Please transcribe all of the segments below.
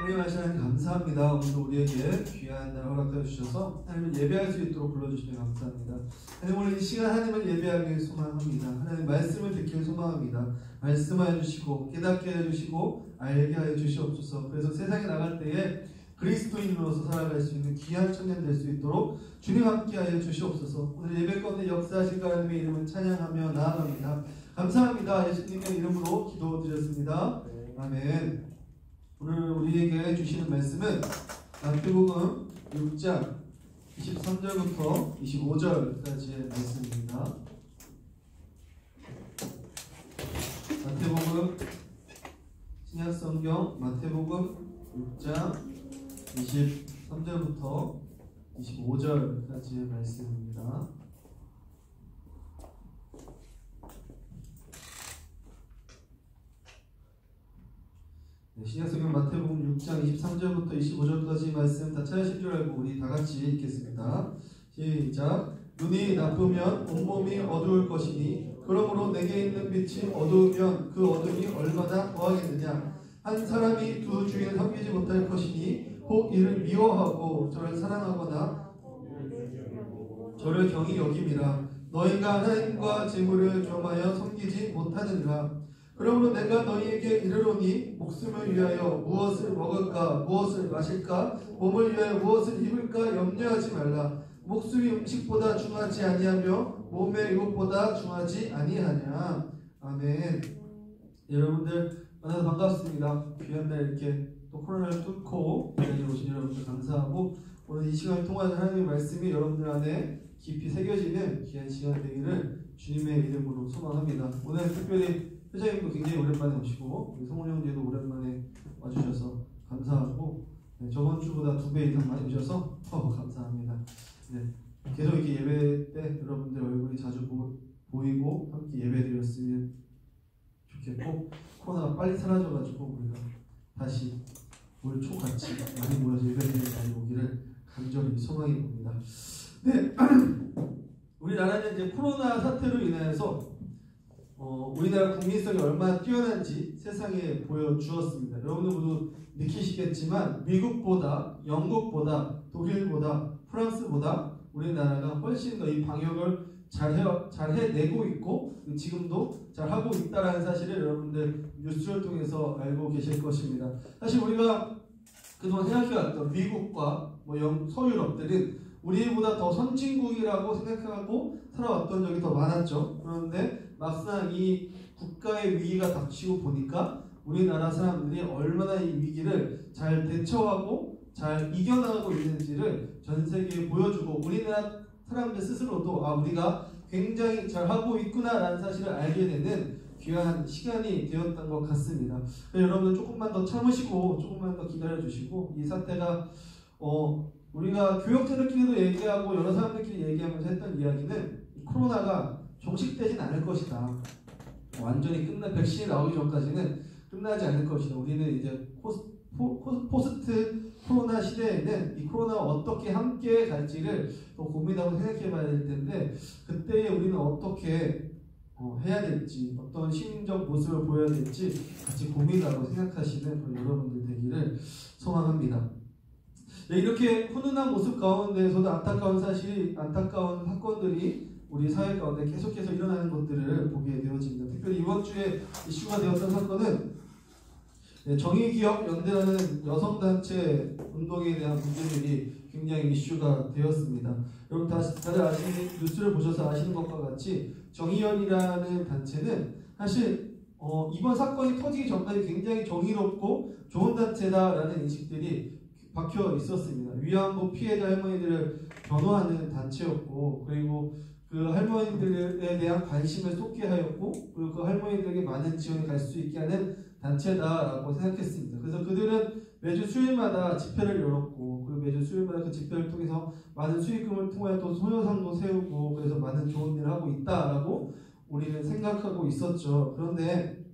존귀하신 하나님 감사합니다. 오늘도 우리에게 귀한 날 허락해 주셔서 하나님을 예배할 수 있도록 불러주시니 감사합니다. 하나님 오늘 이 시간 하나님을 예배하길 소망합니다. 하나님 말씀을 듣길 소망합니다. 말씀하여 주시고 깨닫게 하여 주시고 알게 하여 주시옵소서. 그래서 세상에 나갈 때에 그리스도인으로서 살아갈 수 있는 귀한 청년 될 수 있도록 주님 함께 하여 주시옵소서. 오늘 예배 가운데 역사하실 하나님의 이름을 찬양하며 나아갑니다. 감사합니다. 예수님의 이름으로 기도드렸습니다. 아멘. 오늘 우리에게 주시는 말씀은 마태복음 6장 23절부터 25절까지의 말씀입니다. 마태복음 신약성경 마태복음 6장 23절부터 25절까지의 말씀입니다. 신약성경 마태복음 6장 23절부터 25절까지 말씀 다 찾으신 줄 알고 우리 다 같이 읽겠습니다. 시작. 눈이 나쁘면 온몸이 어두울 것이니 그러므로 내게 있는 빛이 어두우면 그 어둠이 얼마나 더하겠느냐. 한 사람이 두 주인을 섬기지 못할 것이니 혹 이를 미워하고 저를 사랑하거나 저를 경히 여김이라. 너희가 하나님과 재물을 겸하여 섬기지 못하느니라. 그러므로 내가 너희에게 이르노니 목숨을 위하여 무엇을 먹을까 무엇을 마실까 몸을 위하여 무엇을 입을까 염려하지 말라. 목숨이 음식보다 중하지 아니하며 몸의 유혹보다 중하지 아니하냐. 아멘. 여러분들 만나서 반갑습니다. 귀한 날 이렇게 또 코로나를 뚫고 여기 오신 여러분들 감사하고 오늘 이 시간을 통한 하나님의 말씀이 여러분들 안에 깊이 새겨지는 귀한 시간 되기를 주님의 이름으로 소망합니다. 오늘 특별히 회장님도 굉장히 오랜만에 오시고 우리 성훈 형제도 오랜만에 와주셔서 감사하고 저번 주보다 2배 이상 많이 오셔서 더 감사합니다. 계속 이렇게 예배 때 여러분들 얼굴이 자주 보이고 함께 예배 드렸으면 좋겠고 코로나가 빨리 사라져가지고 우리가 다시 올 초같이 많이 모여서 예배 드리는 날이 오기를 간절히 소망해 봅니다. 네, 우리나라는 이제 코로나 사태로 인해서 우리나라 국민성이 얼마나 뛰어난지 세상에 보여주었습니다. 여러분들 모두 느끼시겠지만 미국보다 영국보다 독일보다 프랑스보다 우리나라가 훨씬 더 이 방역을 잘 해내고 있고 지금도 잘하고 있다는 사실을 여러분들 뉴스를 통해서 알고 계실 것입니다. 사실 우리가 그동안 생각해왔던 미국과 서유럽들은 우리보다 더 선진국이라고 생각하고 살아왔던 적이 더 많았죠. 그런데 막상 이 국가의 위기가 닥치고 보니까 우리나라 사람들이 얼마나 이 위기를 잘 대처하고 잘 이겨나가고 있는지를 전 세계에 보여주고 우리나라 사람들 스스로도 우리가 굉장히 잘하고 있구나라는 사실을 알게 되는 귀한 시간이 되었던 것 같습니다. 여러분들 조금만 더 참으시고 조금만 더 기다려주시고 이 사태가 우리가 교역자들끼리도 얘기하고 여러 사람들끼리 얘기하면서 했던 이야기는 코로나가 종식되진 않을 것이다. 완전히 백신이 나오기 전까지는 끝나지 않을 것이다. 우리는 이제 포스트 코로나 시대에는 이 코로나와 어떻게 함께 갈지를 더 고민하고 생각해 봐야 될 텐데 그때에 우리는 어떻게 해야 될지 어떤 시민적 모습을 보여야 될지 같이 고민하고 생각하시는 그런 여러분들 되기를 소망합니다. 네, 이렇게 훈훈한 모습 가운데에서도 안타까운 사건들이 우리 사회 가운데 계속해서 일어나는 것들을 보게 되어집니다. 특별히 이번 주에 이슈가 되었던 사건은 정의기억연대라는 여성단체 운동에 대한 문제들이 굉장히 이슈가 되었습니다. 여러분 다들 아시는 뉴스를 보셔서 아시는 것과 같이 정의연이라는 단체는 사실 이번 사건이 터지기 전까지 굉장히 정의롭고 좋은 단체다라는 인식들이 박혀 있었습니다. 위안부 피해자 할머니들을 변호하는 단체였고 그리고 그 할머니들에 대한 관심을 쏟게 하였고 그리고 그 할머니들에게 많은 지원이 갈 수 있게 하는 단체다라고 생각했습니다. 그래서 그들은 매주 수요일마다 집회를 열었고 그리고 매주 수요일마다 그 집회를 통해서 많은 수익금을 통해 또 소녀상도 세우고 그래서 많은 좋은 일을 하고 있다라고 우리는 생각하고 있었죠. 그런데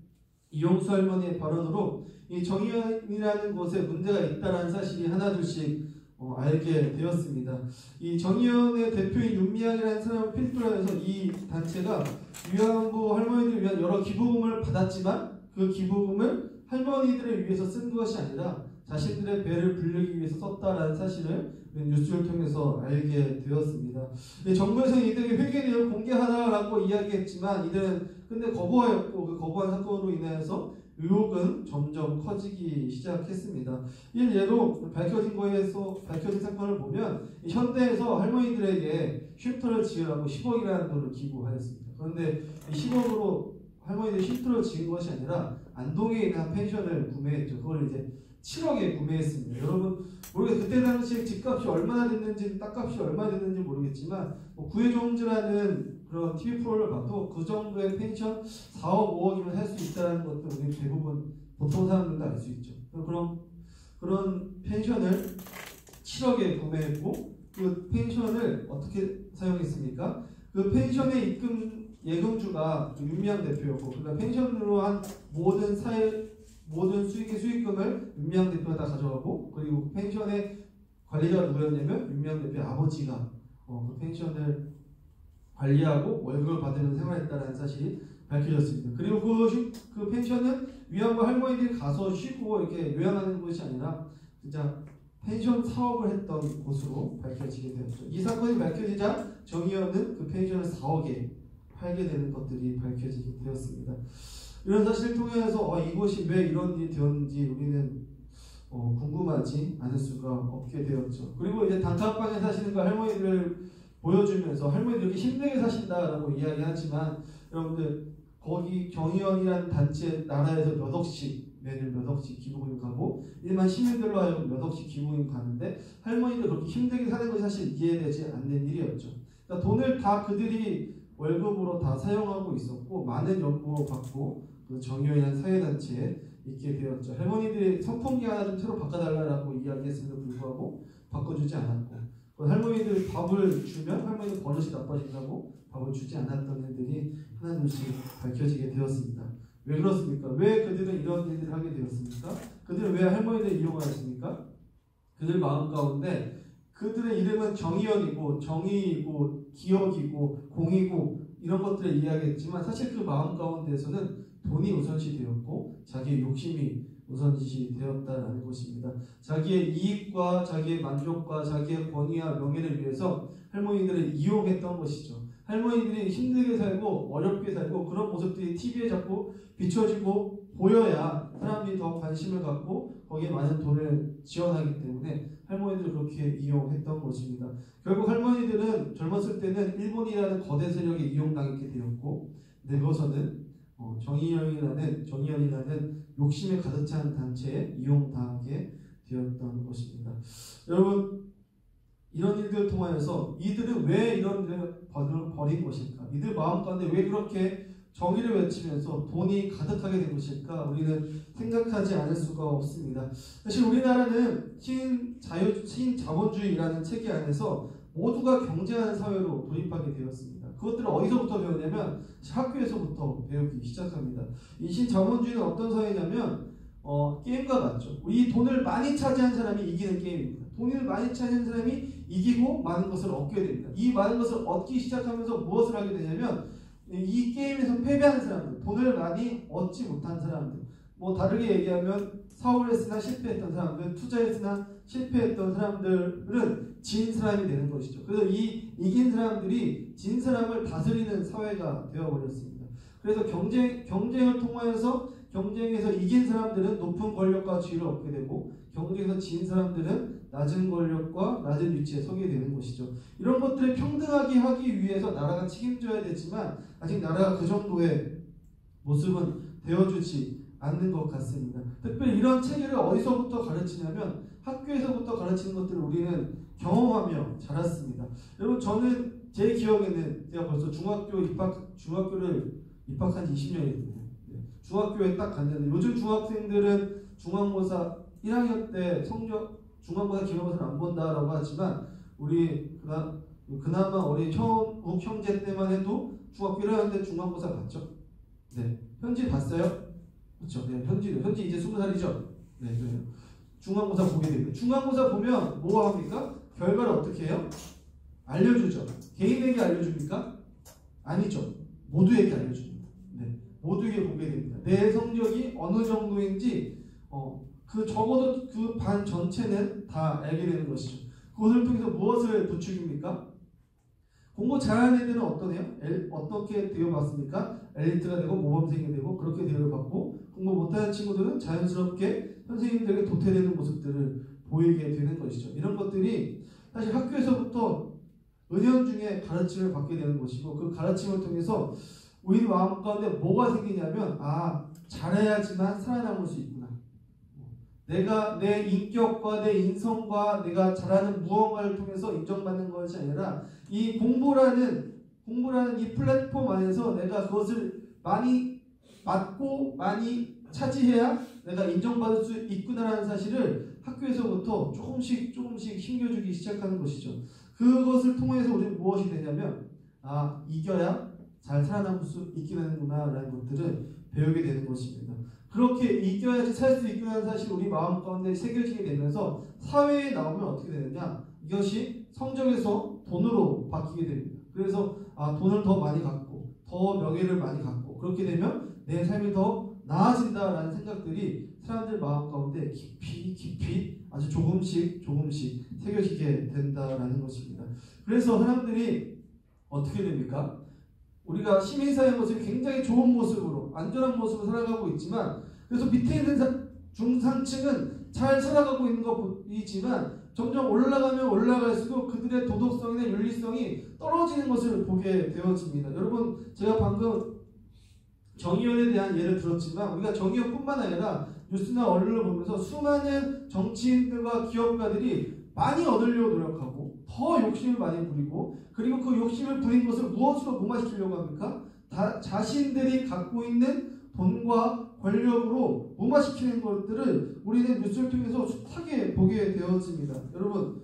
이용수 할머니의 발언으로 이 정의연이라는 곳에 문제가 있다는 사실이 하나둘씩 알게 되었습니다. 이 정의연의 대표인 윤미향이라는 사람을 필두로 해서 이 단체가 위안부 할머니들을 위한 여러 기부금을 받았지만 그 기부금을 할머니들을 위해서 쓴 것이 아니라 자신들의 배를 불리기 위해서 썼다라는 사실을 뉴스를 통해서 알게 되었습니다. 정부에서는 이들에게 회계 내용을 공개하라라고 이야기했지만 이들은 근데 거부하였고 그 거부한 사건으로 인해서 의혹은 점점 커지기 시작했습니다. 일례로 밝혀진 사건을 보면 현대에서 할머니들에게 쉼터를 지으라고 10억이라는 돈을 기부하였습니다. 그런데 이 10억으로 할머니들이 쉼터를 지은 것이 아니라 안동에 있는 한 펜션을 구매했죠. 그걸 이제 7억에 구매했습니다. 여러분 모르겠어요. 그때 당시에 집값이 얼마나 됐는지 땅값이 얼마나 됐는지 모르겠지만 구해종지라는 그런 TV 프로를 봐도 그 정도의 펜션 4억 5억이면 할 수 있다는 것도 우리 대부분 보통 사람들도 알 수 있죠. 그런 펜션을 7억에 구매했고 그 펜션을 어떻게 사용했습니까? 그 펜션에 입금 예금주가 윤미향 대표였고 그러니까 펜션으로 한 모든 수익금을 윤미향 대표가 다 가져가고 그리고 펜션의 관리자가 누구였냐면 윤미향 대표의 아버지가 그 펜션을 관리하고 월급을 받으면서 생활했다는 사실이 밝혀졌습니다. 그리고 그 펜션은 위안부 할머니들이 가서 쉬고 이렇게 요양하는 곳이 아니라 진짜 펜션 사업을 했던 곳으로 밝혀지게 되었죠. 이 사건이 밝혀지자 정의연은 그 펜션을 4억에 팔게 되는 것들이 밝혀지게 되었습니다. 이런 사실을 통해서 이곳이 왜 이런 일이 되었는지 우리는 궁금하지 않을 수가 없게 되었죠. 그리고 이제 단칸방에 사시는 그 할머니들을 보여주면서 할머니들 이렇게 힘들게 사신다라고 이야기하지만 여러분들 거기 정의연이라는 단체 나라에서 매일 몇 억씩 기부금 가고 일반 시민들로 하여금 몇 억씩 기부금 가는데 할머니들 그렇게 힘들게 사는 것이 사실 이해되지 않는 일이었죠. 그러니까 돈을 다 그들이 월급으로 다 사용하고 있었고 많은 연봉을 받고 그 정의연이라는 사회단체에 있게 되었죠. 할머니들이 선풍기 하나 좀 새로 바꿔달라고 이야기했음에도 불구하고 바꿔주지 않았고 할머니들 밥을 주면 할머니들 버릇이 나빠진다고 밥을 주지 않았던 일들이 하나둘씩 밝혀지게 되었습니다. 왜 그렇습니까? 왜 그들은 이런 일들을 하게 되었습니까? 그들은 왜 할머니들을 이용하였습니까? 그들 마음 가운데 그들의 이름은 정의연이고 정의이고 기억이고 공이고 이런 것들을 이야기했지만 사실 그 마음 가운데에서는 돈이 우선시 되었고 자기의 욕심이 우선시 되었다는 것입니다. 자기의 이익과 자기의 만족과 자기의 권위와 명예를 위해서 할머니들을 이용했던 것이죠. 할머니들이 힘들게 살고 어렵게 살고 그런 모습들이 TV에 자꾸 비춰지고 보여야 사람들이 더 관심을 갖고 거기에 많은 돈을 지원하기 때문에 할머니들을 그렇게 이용했던 것입니다. 결국 할머니들은 젊었을 때는 일본이라는 거대 세력에 이용당하게 되었고 늙어서는 정의연이라는 욕심에 가득 찬 단체에 이용당하게 되었던 것입니다. 여러분 이런 일들을 통하여서 이들은 왜 이런 일을 벌인 것일까? 이들 마음 가운데 왜 그렇게 정의를 외치면서 돈이 가득하게 된 것일까? 우리는 생각하지 않을 수가 없습니다. 사실 우리나라는 신자본주의라는 체계 안에서 모두가 경쟁하는 사회로 돌입하게 되었습니다. 그것들을 어디서부터 배우냐면 학교에서부터 배우기 시작합니다. 이 신자본주의는 어떤 사회냐면 게임과 같죠. 이 돈을 많이 차지한 사람이 이기는 게임입니다. 돈을 많이 차지한 사람이 이기고 많은 것을 얻게 됩니다. 이 많은 것을 얻기 시작하면서 무엇을 하게 되냐면 이 게임에서 패배한 사람들, 돈을 많이 얻지 못한 사람들, 다르게 얘기하면 사업을 했으나 실패했던 사람들, 투자했으나 실패했던 사람들은 진 사람이 되는 것이죠. 그래서 이 이긴 사람들이 진 사람을 다스리는 사회가 되어버렸습니다. 그래서 경쟁을 통하여서 경쟁에서 이긴 사람들은 높은 권력과 지위를 얻게 되고 경쟁에서 진 사람들은 낮은 권력과 낮은 위치에 서게 되는 것이죠. 이런 것들을 평등하게 하기 위해서 나라가 책임져야 되지만 아직 나라가 그 정도의 모습은 되어주지 않는 것 같습니다. 특별히 이런 체계를 어디서부터 가르치냐면 학교에서부터 가르치는 것들을 우리는 경험하며 자랐습니다. 여러분 저는 제 기억에는 제가 벌써 중학교를 입학한 지 20년이 됐네요. 중학교에 딱 갔는데 요즘 중학생들은 중간고사 1학년 때 중간고사 기말고사를 안 본다라고 하지만 우리 그나마 우리 현욱 형제 때만 해도 중학교 1학년 때 중간고사 봤죠? 네. 현지 봤어요? 그렇죠. 네. 현지 이제 20살이죠? 네. 그래요. 중간고사 보게 됩니다. 중간고사 보면 뭐 합니까? 결과를 어떻게 해요? 알려주죠. 개인에게 알려줍니까? 아니죠. 모두에게 알려줍니다. 네. 모두에게 보게 됩니다. 내 성적이 어느 정도인지 그 적어도 그 반 전체는 다 알게 되는 것이죠. 그것을 통해서 무엇을 부추깁니까? 공부 잘하는 애들은 어떻게 되어봤습니까? 엘리트가 되고 모범생이 되고 그렇게 되어봤고, 공부 못하는 친구들은 자연스럽게 선생님들에게 도태되는 모습들을 보이게 되는 것이죠. 이런 것들이 사실 학교에서부터 은연중에 가르침을 받게 되는 것이고, 그 가르침을 통해서 우리 마음 가운데 뭐가 생기냐면, 잘해야지만 살아남을 수 있구나. 내가 내 인격과 내 인성과 내가 잘하는 무언가를 통해서 인정받는 것이 아니라, 이 공부라는 이 플랫폼 안에서 내가 그것을 많이 맡고 많이 차지해야 내가 인정받을 수 있구나라는 사실을 학교에서부터 조금씩 힘겨주기 시작하는 것이죠. 그것을 통해서 우리는 무엇이 되냐면, 이겨야 잘 살아남을 수 있게 되는구나 라는 것들을 배우게 되는 것입니다. 그렇게 이겨야지 살 수 있구나라는 사실이 우리 마음 가운데 새겨지게 되면서 사회에 나오면 어떻게 되느냐, 이것이 성적에서 돈으로 바뀌게 됩니다. 그래서 돈을 더 많이 갖고 더 명예를 많이 갖고 그렇게 되면 내 삶이 더 나아진다라는 생각들이 사람들 마음 가운데 깊이 아주 조금씩 새겨지게 된다라는 것입니다. 그래서 사람들이 어떻게 됩니까? 우리가 시민사회의 모습이 굉장히 좋은 모습으로 안전한 모습으로 살아가고 있지만, 그래서 밑에 있는 중상층은 잘 살아가고 있는 거 보이지만 점점 올라가면 올라갈수록 그들의 도덕성이나 윤리성이 떨어지는 것을 보게 되어집니다. 여러분, 제가 방금 정의연에 대한 예를 들었지만, 우리가 정의연뿐만 아니라 뉴스나 언론을 보면서 수많은 정치인들과 기업가들이 많이 얻으려고 노력하고 더 욕심을 많이 부리고, 그리고 그 욕심을 부린 것을 무엇으로 무마시키려고 합니까? 자신들이 갖고 있는 돈과 권력으로 무마시키는 것들을 우리는 뉴스를 통해서 숱하게 보게 되어집니다. 여러분,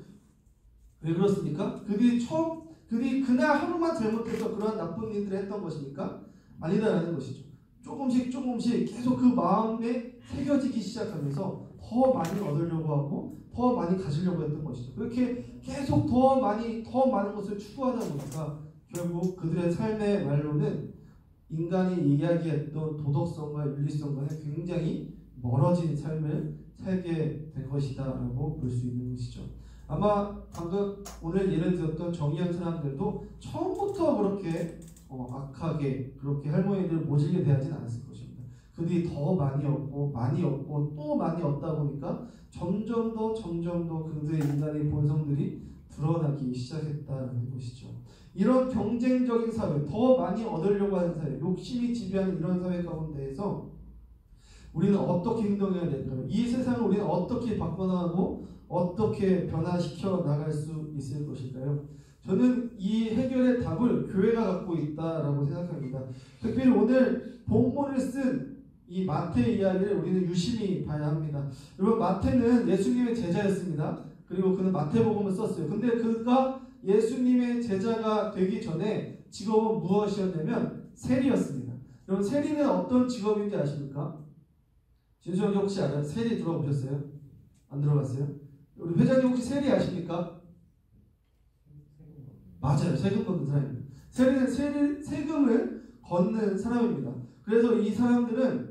왜 그렇습니까? 그들이 그날 하루만 잘못해서 그러한 나쁜 일들을 했던 것입니까? 아니다라는 것이죠. 조금씩 계속 그 마음에 새겨지기 시작하면서 더 많이 얻으려고 하고 더 많이 가지려고 했던 것이죠. 그렇게 계속 더 많은 것을 추구하다 보니까 결국 그들의 삶의 말로는 인간이 이야기했던 도덕성과 윤리성과는 굉장히 멀어진 삶을 살게 된 것이다 라고 볼 수 있는 것이죠. 아마 방금 오늘 예를 들었던 정의한 사람들도 처음부터 그렇게 악하게 그렇게 할머니들 모질게 대하지는 않았을 것입니다. 그들이 더 많이 얻고 또 많이 얻다 보니까 점점 더 그들의 인간의 본성들이 드러나기 시작했다는 것이죠. 이런 경쟁적인 사회, 더 많이 얻으려고 하는 사회, 욕심이 지배하는 이런 사회 가운데에서 우리는 어떻게 행동해야 될까요? 이 세상을 우리는 어떻게 바꿔나가고 어떻게 변화시켜 나갈 수 있을 것일까요? 저는 이 해결의 답을 교회가 갖고 있다라고 생각합니다. 특별히 오늘 본문을 쓴 이 마태 이야기를 우리는 유심히 봐야 합니다. 여러분, 마태는 예수님의 제자였습니다. 그리고 그는 마태복음을 썼어요. 근데 그가 예수님의 제자가 되기 전에 직업은 무엇이었냐면 세리였습니다. 여러분, 세리는 어떤 직업인지 아십니까? 진수형 혹시 알아요? 세리 들어보셨어요? 안 들어봤어요? 우리 회장님 혹시 세리 아십니까? 맞아요. 세금 걷는 사람입니다. 세리는 세금을 걷는 사람입니다. 그래서 이 사람들은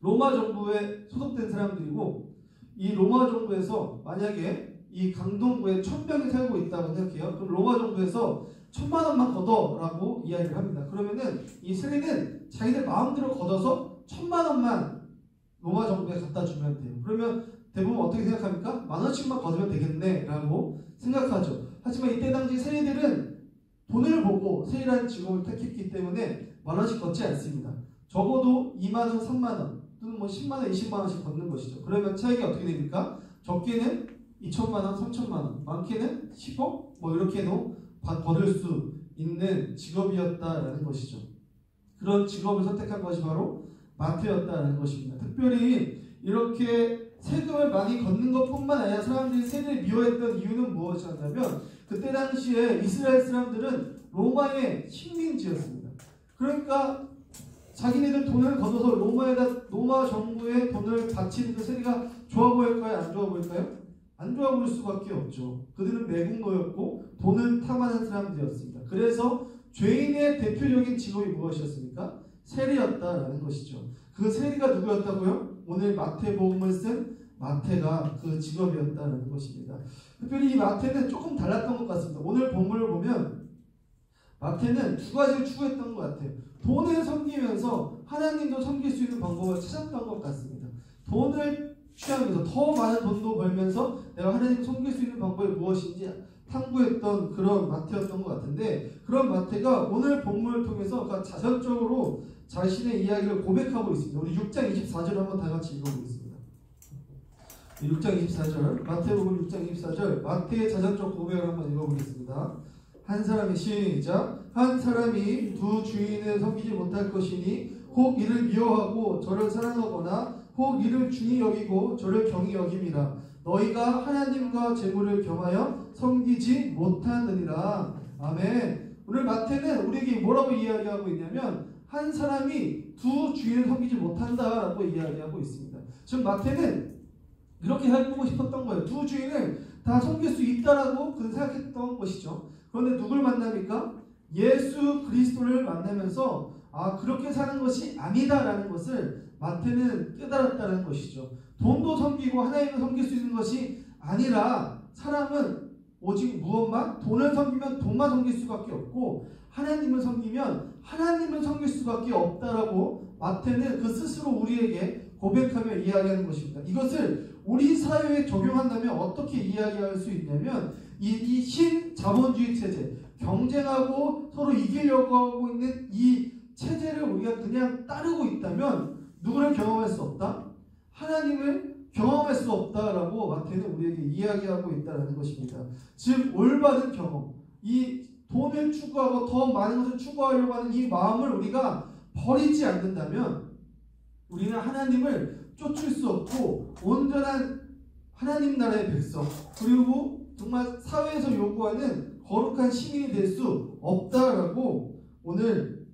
로마 정부에 소속된 사람들이고, 이 로마 정부에서 만약에 이 강동구에 1000명이 살고 있다고 생각해요. 그럼 로마 정부에서 1000만 원만 걷어라고 이야기를 합니다. 그러면은 이 세리는 자기들 마음대로 걷어서 1000만 원만 로마 정부에 갖다 주면 돼요. 그러면 대부분 어떻게 생각합니까? 10,000원씩만 걷으면 되겠네 라고 생각하죠. 하지만 이때 당시 세리들은 돈을 보고 세리라는 직업을 택했기 때문에 10,000원씩 걷지 않습니다. 적어도 20,000원, 30,000원 또는 10만원, 20만원씩 걷는 것이죠. 그러면 차이가 어떻게 됩니까? 적게는 2천만원, 3천만원, 많게는 10억? 이렇게도 거둘 수 있는 직업이었다라는 것이죠. 그런 직업을 선택한 것이 바로 마태였다는 것입니다. 특별히 이렇게 세금을 많이 걷는 것뿐만 아니라 사람들이 세리를 미워했던 이유는 무엇이었냐면, 그때 당시에 이스라엘 사람들은 로마의 식민지였습니다. 그러니까 자기네들 돈을 걷어서 로마 정부에 돈을 바치는 그 세리가 좋아 보일까요? 안 좋아 보일까요? 안 좋아 보일 수밖에 없죠. 그들은 매국노였고 돈을 탐하는 사람들이었습니다. 그래서 죄인의 대표적인 직업이 무엇이었습니까? 세리였다라는 것이죠. 그 세리가 누구였다고요? 오늘 마태복음을 쓴 마태가 그 직업이었다는 것입니다. 특별히 이 마태는 조금 달랐던 것 같습니다. 오늘 본문을 보면 마태는 두 가지를 추구했던 것 같아요. 돈을 섬기면서 하나님도 섬길 수 있는 방법을 찾았던 것 같습니다. 돈을 취하면서 더 많은 돈도 벌면서 내가 하나님 섬길 수 있는 방법이 무엇인지 탐구했던 그런 마태였던 것 같은데, 그런 마태가 오늘 본문을 통해서 자전적으로 자신의 이야기를 고백하고 있습니다. 우리 6장 24절 한번 다 같이 읽어보겠습니다. 6장 24절, 마태복음 6장 24절, 마태의 자전적 고백을 한번 읽어보겠습니다. 한 사람이 시작. 한 사람이 두 주인을 섬기지 못할 것이니 혹 이를 미워하고 저를 사랑하거나 혹 이를 중히 여기고 저를 경히 여김이라. 너희가 하나님과 재물을 겸하여 섬기지 못하느니라. 아멘. 오늘 마태는 우리에게 뭐라고 이야기하고 있냐면 한 사람이 두 주인을 섬기지 못한다라고 이야기하고 있습니다. 즉 마태는 이렇게 해보고 싶었던 거예요. 두 주인을 다 섬길 수 있다라고 그는 생각했던 것이죠. 그런데 누굴 만납니까? 예수 그리스도를 만나면서 그렇게 사는 것이 아니다라는 것을 마태는 깨달았다는 것이죠. 돈도 섬기고 하나님을 섬길 수 있는 것이 아니라 사람은 오직 무엇만? 돈을 섬기면 돈만 섬길 수밖에 없고 하나님을 섬기면 하나님을 섬길 수밖에 없다라고 마태는 그 스스로 우리에게 고백하며 이야기하는 것입니다. 이것을 우리 사회에 적용한다면 어떻게 이야기할 수 있냐면 이 신자본주의 체제, 경쟁하고 서로 이기려고 하고 있는 이 체제를 우리가 그냥 따르고 있다면 누구를 경험할 수 없다? 하나님을 경험할 수 없다라고 마태는 우리에게 이야기하고 있다는 것입니다. 즉 올바른 경험, 이 돈을 추구하고 더 많은 것을 추구하려고 하는 이 마음을 우리가 버리지 않는다면 우리는 하나님을 쫓을 수 없고 온전한 하나님 나라의 백성, 그리고 정말 사회에서 요구하는 거룩한 시민이 될 수 없다라고 오늘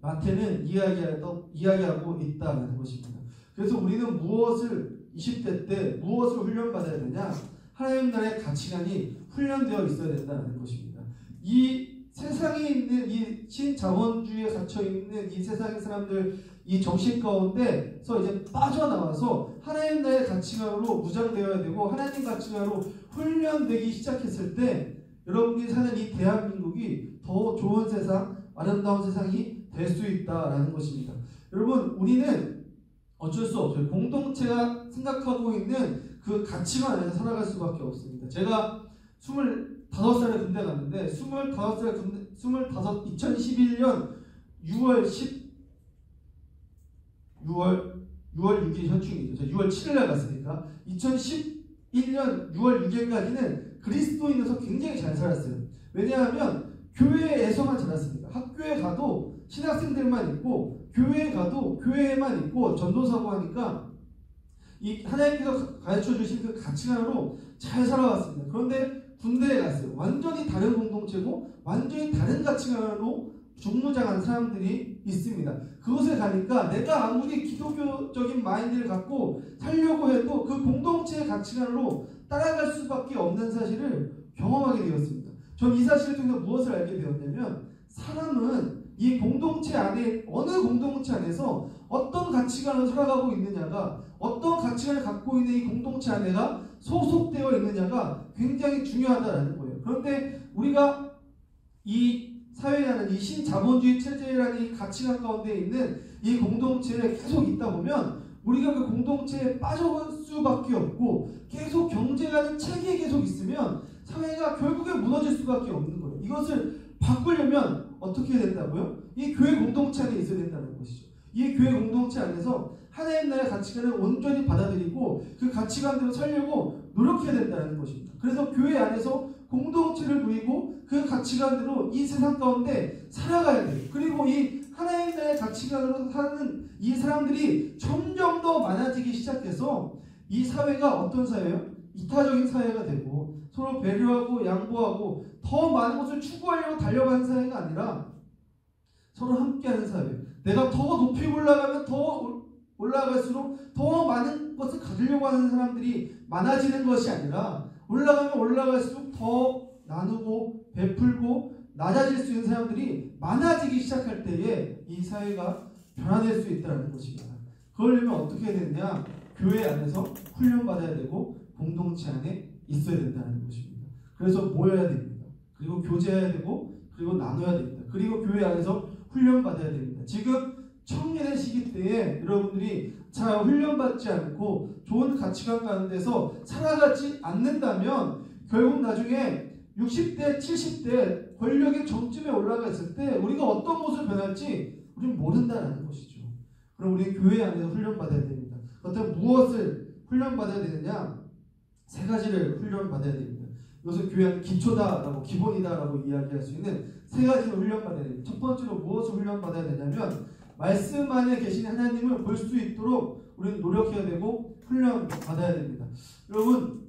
마태는 이야기하고 있다는 것입니다. 그래서 우리는 무엇을 20대 때 무엇을 훈련받아야 되냐? 하나님 나라의 가치관이 훈련되어 있어야 된다는 것입니다. 이 세상에 있는 이 신자본주의에 갇혀있는 이 세상의 사람들 이 정신 가운데서 이제 빠져나와서 하나님 나라의 가치관으로 무장되어야 되고 하나님 가치관으로 훈련되기 시작했을 때 여러분이 사는 이 대한민국이 더 좋은 세상, 아름다운 세상이 될 수 있다라는 것입니다. 여러분 우리는 어쩔 수 없어요. 공동체가 생각하고 있는 그 가치관 안에서 살아갈 수밖에 없습니다. 제가 25살에 군대 갔는데 2011년 6월 6일 현충이죠. 저 6월 7일에 갔으니까 2011년 6월 6일까지는 그리스도인으로서 굉장히 잘 살았어요. 왜냐하면 교회에서만 자랐습니다. 학교에 가도 신학생들만 있고 교회에 가도 교회에만 있고 전도사고 하니까 이 하나님께서 가르쳐 주신 그 가치관으로 잘 살아왔습니다. 그런데 군대에 갔어요. 완전히 다른 공동체고 완전히 다른 가치관으로 중무장한 사람들이 있습니다. 그곳에 가니까 내가 아무리 기독교적인 마인드를 갖고 살려고 해도 그 공동체의 가치관으로 따라갈 수밖에 없는 사실을 경험하게 되었습니다. 전 이 사실을 통해서 무엇을 알게 되었냐면 사람은 이 공동체 안에 어느 공동체 안에서 어떤 가치관을 살아가고 있느냐가 어떤 가치관을 갖고 있는 이 공동체 안에가 소속되어 있느냐가 굉장히 중요하다는 거예요. 그런데 우리가 이 사회라는 이 신자본주의 체제라는 이 가치관 가운데 있는 이 공동체에 계속 있다 보면 우리가 그 공동체에 빠져갈 수밖에 없고 계속 경쟁하는 체계에 계속 있으면 사회가 결국에 무너질 수밖에 없는 거예요. 이것을 바꾸려면 어떻게 해야 된다고요? 이 교회 공동체 안에 있어야 된다는 것이죠. 이 교회 공동체 안에서 하나님 나라의 가치관을 온전히 받아들이고 그 가치관대로 살려고 노력해야 된다는 것입니다. 그래서 교회 안에서 공동체를 누리고 그 가치관대로 이 세상 가운데 살아가야 돼요. 그리고 이 하나님 나라의 가치관으로 사는 이 사람들이 점점 더 많아지기 시작해서 이 사회가 어떤 사회예요? 이타적인 사회가 되고 서로 배려하고 양보하고 더 많은 것을 추구하려고 달려가는 사회가 아니라 서로 함께하는 사회. 내가 더 높이 올라가면 더 올라갈수록 더 많은 것을 가지려고 하는 사람들이 많아지는 것이 아니라 올라가면 올라갈수록 더 나누고 베풀고 낮아질 수 있는 사람들이 많아지기 시작할 때에 이 사회가 변화될 수 있다는 것입니다. 그러려면 어떻게 해야 되느냐? 교회 안에서 훈련받아야 되고 공동체 안에 있어야 된다는 것입니다. 그래서 모여야 됩니다. 그리고 교제해야 되고 그리고 나눠야 됩니다. 그리고 교회 안에서 훈련받아야 됩니다. 지금 청년의 시기 때에 여러분들이 잘 훈련받지 않고 좋은 가치관 가운데서 살아가지 않는다면 결국 나중에 60대, 70대 권력의 정점에 올라가 있을 때 우리가 어떤 모습을 변할지 우리는 모른다는 것이죠. 그럼 우리 교회 안에서 훈련받아야 됩니다. 어떤 무엇을 훈련받아야 되느냐? 세 가지를 훈련받아야 됩니다. 이것은 교회는 기초다라고 기본이다라고 이야기할 수 있는 세 가지를 훈련받아야 됩니다. 첫 번째로 무엇을 훈련받아야 되냐면 말씀 안에 계신 하나님을 볼 수 있도록 우리는 노력해야 되고 훈련받아야 됩니다. 여러분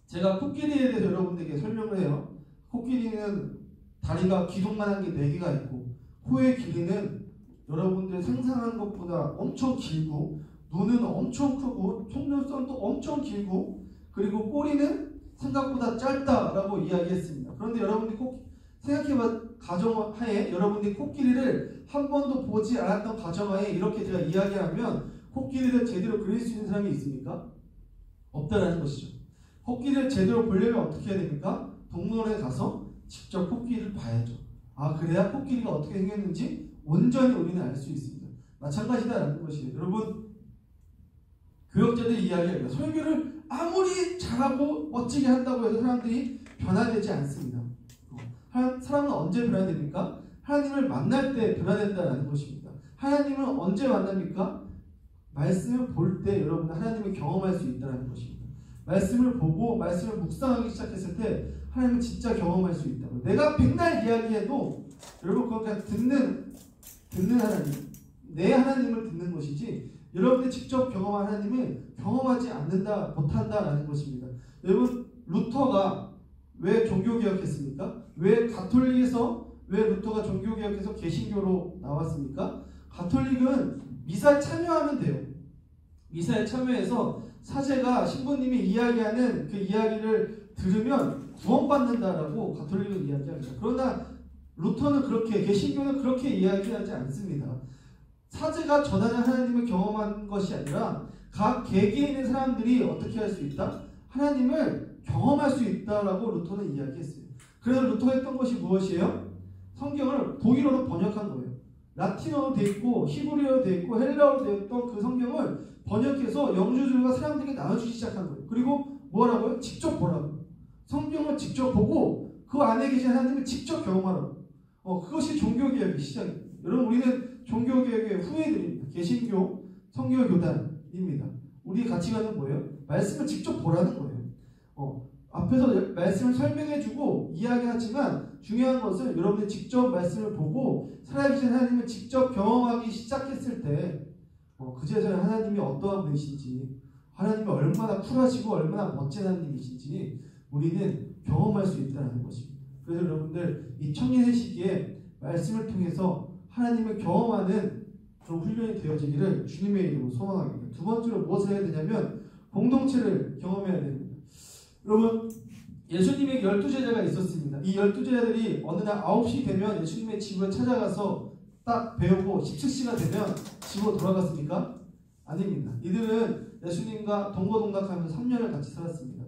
제가 코끼리에 대해서 여러분들에게 설명을 해요. 코끼리는 다리가 기둥만한 게 4개가 있고 코의 길이는 여러분들 상상한 것보다 엄청 길고 눈은 엄청 크고 속눈썹도 엄청 길고 그리고 꼬리는 생각보다 짧다라고 이야기했습니다. 그런데 여러분들이 꼭 생각해봐 가정하에 여러분들이 코끼리를 한 번도 보지 않았던 가정하에 이렇게 제가 이야기하면 코끼리를 제대로 그릴 수 있는 사람이 있습니까? 없다라는 것이죠. 코끼리를 제대로 보려면 어떻게 해야 됩니까? 동물원에 가서 직접 코끼리를 봐야죠. 아 그래야 코끼리가 어떻게 생겼는지 온전히 우리는 알 수 있습니다. 마찬가지다라는 것이에요. 여러분 교역자들이 이야기합니다. 설교를 아무리 잘하고 멋지게 한다고 해서 사람들이 변화되지 않습니다. 사람은 언제 변화됩니까? 하나님을 만날 때 변화된다는 것입니다. 하나님을 언제 만납니까? 말씀을 볼 때 여러분 하나님을 경험할 수 있다는 것입니다. 말씀을 보고 말씀을 묵상하기 시작했을 때 하나님을 진짜 경험할 수 있다고. 내가 백날 이야기해도 여러분 그건 그냥 듣는 하나님, 내 하나님을 듣는 것이지 여러분들 직접 경험한 하나님을 경험하지 않는다, 못한다라는 것입니다. 여러분 루터가 왜 종교개혁했습니까? 왜 가톨릭에서 왜 루터가 종교개혁해서 개신교로 나왔습니까? 가톨릭은 미사에 참여하면 돼요. 미사에 참여해서 사제가 신부님이 이야기하는 그 이야기를 들으면 구원받는다라고 가톨릭은 이야기합니다. 그러나 루터는 그렇게 개신교는 그렇게 이야기하지 않습니다. 사제가 전하는 하나님을 경험한 것이 아니라 각 개개인의 사람들이 어떻게 할 수 있다? 하나님을 경험할 수 있다라고 루터는 이야기했어요. 그래서 루터가 했던 것이 무엇이에요? 성경을 독일어로 번역한 거예요. 라틴어로 되어 있고 히브리어로 되어 있고 헬라어로 되어 있던 그 성경을 번역해서 영주들과 사람들에게 나눠주기 시작한 거예요. 그리고 뭐라고요? 직접 보라고. 성경을 직접 보고 그 안에 계신 하나님을 직접 경험하라고. 그것이 종교개혁의 시작입니다. 여러분 우리는 종교개혁의 후예들입니다. 개신교, 성교교단입니다. 우리 가치관은 뭐예요? 말씀을 직접 보라는 거예요. 앞에서 말씀을 설명해주고 이야기하지만 중요한 것은 여러분들이 직접 말씀을 보고 살아계신 하나님을 직접 경험하기 시작했을 때 그제서야 하나님이 어떠한 분이신지 하나님이 얼마나 쿨하시고 얼마나 멋진 하나님이신지 우리는 경험할 수 있다는 것입니다. 그래서 여러분들 이 청년의 시기에 말씀을 통해서 하나님을 경험하는 그런 훈련이 되어지기를 주님의 이름으로 소망합니다. 두 번째로 무엇을 해야 되냐면 공동체를 경험해야 됩니다. 여러분 예수님에게 12제자가 있었습니다. 이 12제자들이 어느 날 9시 되면 예수님의 집을 찾아가서 딱 배우고 17시가 되면 집으로 돌아갔습니까? 아닙니다. 이들은 예수님과 동거동락하면서 3년을 같이 살았습니다.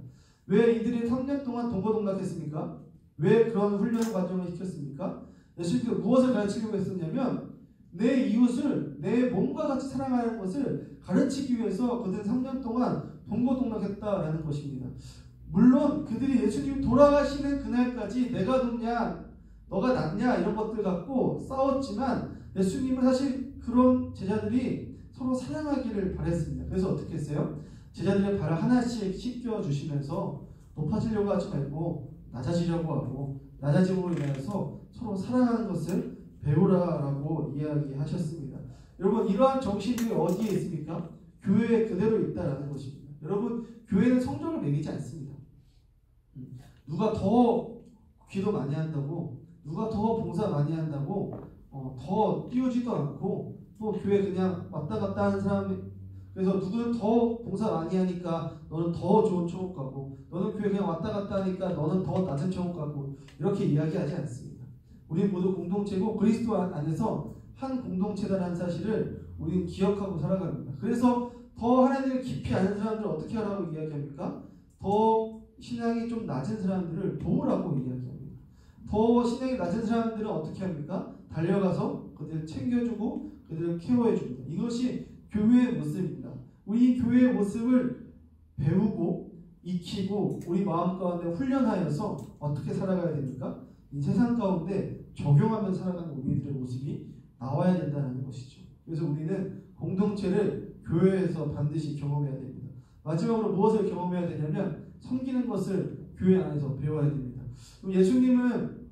왜 이들이 3년 동안 동거동락했습니까? 왜 그런 훈련 과정을 시켰습니까? 예수님께서 무엇을 가르치려고 했었냐면 내 이웃을 내 몸과 같이 사랑하는 것을 가르치기 위해서 그들은 3년 동안 동거동락했다라는 것입니다. 물론 그들이 예수님 돌아가시는 그날까지 내가 높냐 너가 낫냐 이런 것들 갖고 싸웠지만 예수님은 사실 그런 제자들이 서로 사랑하기를 바랬습니다. 그래서 어떻게 했어요? 제자들의 발을 하나씩 씻겨주시면서 높아지려고 하지 말고 낮아지려고 하고 낮아짐으로 인해서 서로 사랑하는 것을 배우라라고 이야기하셨습니다. 여러분 이러한 정신이 어디에 있습니까? 교회에 그대로 있다라는 것입니다. 여러분 교회는 성적을 매기지 않습니다. 누가 더 기도 많이 한다고 누가 더 봉사 많이 한다고 더 띄우지도 않고 또 교회 그냥 왔다 갔다 하는 사람이 그래서 누구는 더 봉사 많이 하니까 너는 더 좋은 천국 가고 너는 교회 그냥 왔다 갔다 하니까 너는 더 낮은 천국 가고 이렇게 이야기하지 않습니다. 우리 모두 공동체고 그리스도 안에서 한 공동체다라는 사실을 우리는 기억하고 살아갑니다. 그래서 더 하나님을 깊이 아는 사람들은 어떻게 하라고 이야기합니까? 더 신앙이 좀 낮은 사람들을 도우라고 이야기합니다. 더 신앙이 낮은 사람들은 어떻게 합니까? 달려가서 그들을 챙겨주고 그들을 케어해줍니다. 이것이 교회의 모습입니다. 우리 교회의 모습을 배우고 익히고 우리 마음 가운데 훈련하여서 어떻게 살아가야 됩니까? 이 세상 가운데 적용하면서 살아가는 우리들의 모습이 나와야 된다는 것이죠. 그래서 우리는 공동체를 교회에서 반드시 경험해야 됩니다. 마지막으로 무엇을 경험해야 되냐면 섬기는 것을 교회 안에서 배워야 됩니다. 예수님은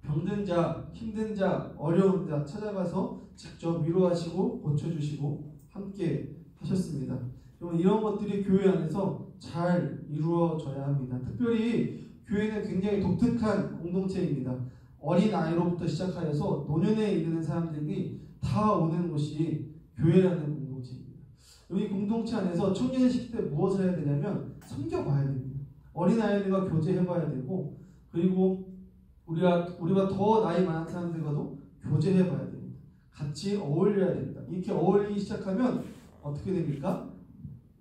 병든 자, 힘든 자, 어려운 자 찾아가서 직접 위로하시고 고쳐주시고 함께 하셨습니다. 여러분, 이런 것들이 교회 안에서 잘 이루어져야 합니다. 특별히 교회는 굉장히 독특한 공동체입니다. 어린 아이로부터 시작하여서 노년에 이르는 사람들이 다 오는 곳이 교회라는 공동체입니다. 이 공동체 안에서 청년의식 때 무엇을 해야 되냐면 섬겨봐야 됩니다. 어린 아이들과 교제해봐야 되고, 그리고 우리가 더 나이 많은 사람들과도 교제해봐야 됩니다. 같이 어울려야 됩니다. 이렇게 어울리기 시작하면 어떻게 됩니까?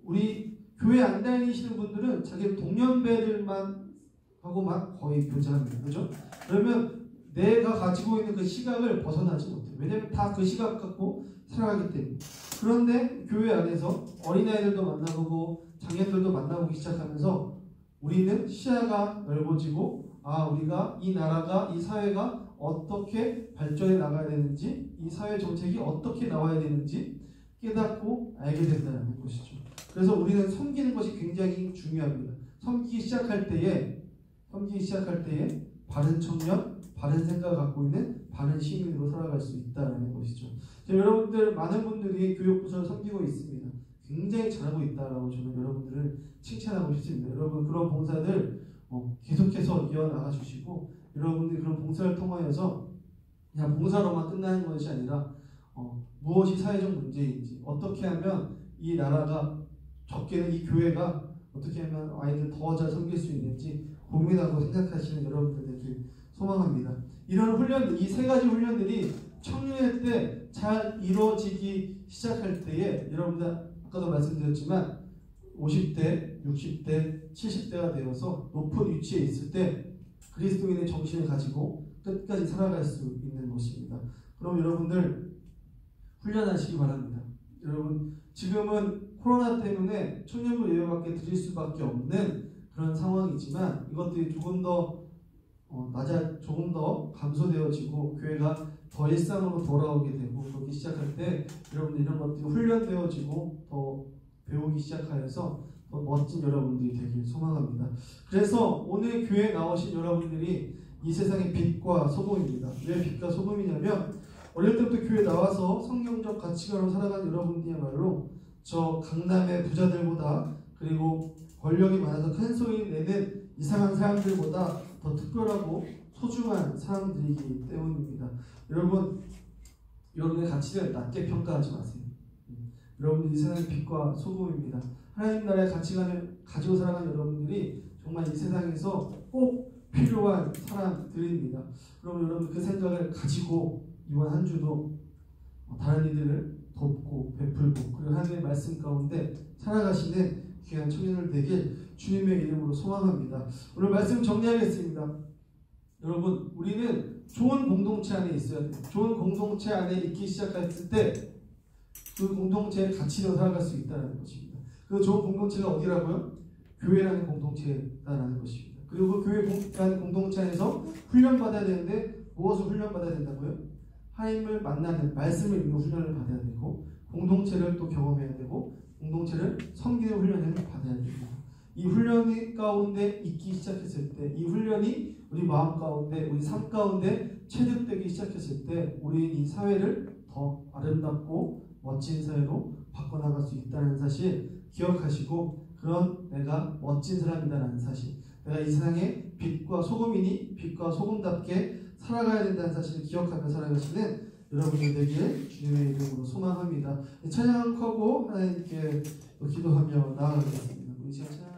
우리 교회 안 다니시는 분들은 자기 동년배들만 하고만 거의 교제합니다. 그죠? 그러면 내가 가지고 있는 그 시각을 벗어나지 못해요. 왜냐하면 다 그 시각 갖고 살아가기 때문에. 그런데 교회 안에서 어린아이들도 만나보고 장년들도 만나보기 시작하면서 우리는 시야가 넓어지고, 우리가 이 나라가, 이 사회가 어떻게 발전해 나가야 되는지, 이 사회 정책이 어떻게 나와야 되는지 깨닫고 알게 된다는 것이죠. 그래서 우리는 섬기는 것이 굉장히 중요합니다. 섬기기 시작할 때에 바른 청년, 바른 생각을 갖고 있는 바른 시민으로 살아갈 수 있다는 것이죠. 여러분들 많은 분들이 교육부서를 섬기고 있습니다. 굉장히 잘하고 있다라고 저는 여러분들을 칭찬하고 싶습니다. 여러분, 그런 봉사들 계속해서 이어나가 주시고, 여러분들이 그런 봉사를 통하여서 그냥 봉사로만 끝나는 것이 아니라 무엇이 사회적 문제인지, 어떻게 하면 이 나라가, 적게는 이 교회가 어떻게 하면 아이들 더 잘 섬길 수 있는지 고민하고 생각하시는 여러분들 되길 소망합니다. 이런 훈련, 이 세 가지 훈련들이 청년의 때 잘 이루어지기 시작할 때에, 여러분들 아까도 말씀드렸지만 50대, 60대, 70대가 되어서 높은 위치에 있을 때 그리스도인의 정신을 가지고 끝까지 살아갈 수 있는 것입니다. 그럼 여러분들 훈련하시기 바랍니다. 여러분, 지금은 코로나 때문에 청년부 예배밖에 드릴 수밖에 없는 그런 상황이지만, 이것들이 조금 더 감소되어지고 교회가 더 일상으로 돌아오게 되고 그렇게 시작할 때, 여러분들 이런 것들이 훈련되어지고 더 배우기 시작하여서 더 멋진 여러분들이 되길 소망합니다. 그래서 오늘 교회에 나오신 여러분들이 이 세상의 빛과 소금입니다. 왜 빛과 소금이냐면, 어릴 때부터 교회 나와서 성경적 가치관으로 살아가는 여러분들이야말로 저 강남의 부자들보다, 그리고 권력이 많아서 큰 소리 내는 이상한 사람들보다 더 특별하고 소중한 사람들이기 때문입니다. 여러분, 여러분의 가치를 낮게 평가하지 마세요. 여러분들 이 세상의 빛과 소금입니다. 하나님 나라의 가치관을 가지고 살아가는 여러분들이 정말 이 세상에서 꼭 필요한 사람들입니다. 그럼 여러분 그 생각을 가지고 이번 한 주도 다른 이들을 돕고 베풀고, 그리고 하나님의 말씀 가운데 살아가시는 귀한 청년들 되길 주님의 이름으로 소망합니다. 오늘 말씀 정리하겠습니다. 여러분, 우리는 좋은 공동체 안에 있어야 돼요. 좋은 공동체 안에 있기 시작했을 때 그 공동체의 가치로 살아갈 수 있다는 것입니다. 그 좋은 공동체가 어디라고요? 교회라는 공동체다라는 것입니다. 그리고 그 교회라는 공동체 안에서 훈련받아야 되는데, 무엇을 훈련받아야 된다고요? 하나님을 만나는, 말씀을 읽는 훈련을 받아야 되고, 공동체를 또 경험해야 되고, 공동체를 섬기는 훈련을 받아야 됩니다. 이 훈련 가운데 있기 시작했을 때, 이 훈련이 우리 마음 가운데, 우리 삶 가운데 체득되기 시작했을 때, 우리는 이 사회를 더 아름답고 멋진 사회로 바꿔나갈 수 있다는 사실 기억하시고, 그런 내가 멋진 사람이다라는 사실, 내가 이 세상의 빛과 소금이니 빛과 소금답게 살아가야 된다는 사실을 기억하며 살아가시는 여러분들 되길 주님의 이름으로 소망합니다. 찬양하고 하나님께 기도하며 나아가겠습니다. 우리 시간 찬양